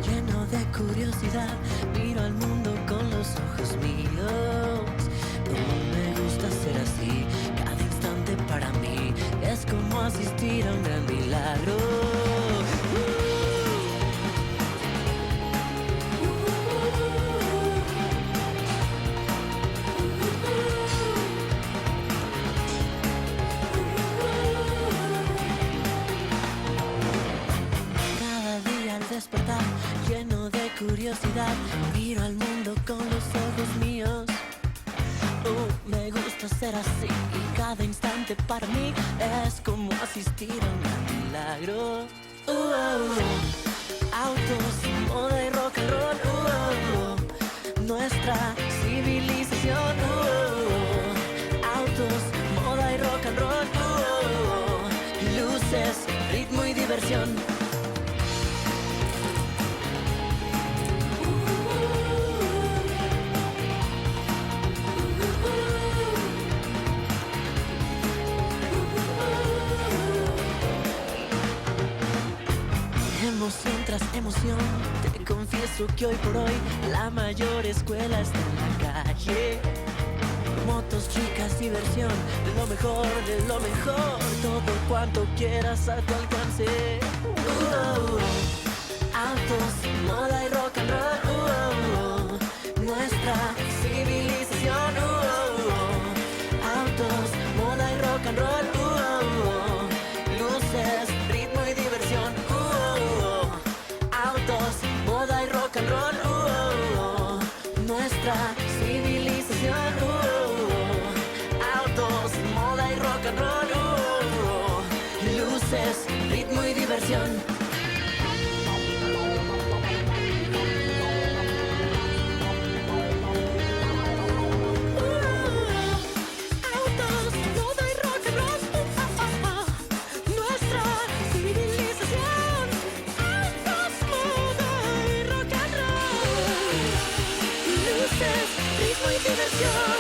lleno de curiosidad, miro al mundo con los ojos míos. Como me gusta ser así, cada instante para mí es como asistir a un gran milagro. Cada día al despertar, lleno de curiosidad, miro al mundo con los ojos míos. Me gusta ser así y cada instante para mí es como asistir a un gran milagro. Autos, moda y rock and roll, nuestra civilización. Autos, moda y rock and roll, luces, ritmo y diversión. Emoción tras emoción, te confieso que hoy por hoy la mayor escuela está en la calle. Motos, chicas, diversión, lo mejor de lo mejor, todo cuanto quieras a tu alcance. Autos, moda y rock and roll, nuestra civilización. Autos, moda y rock and roll, luces, ritmo y diversión. Autos, moda y rock and roll, nuestra civilización. Autos, moda y rock and roll, luces, ritmo y diversión. Ritmo y diversión.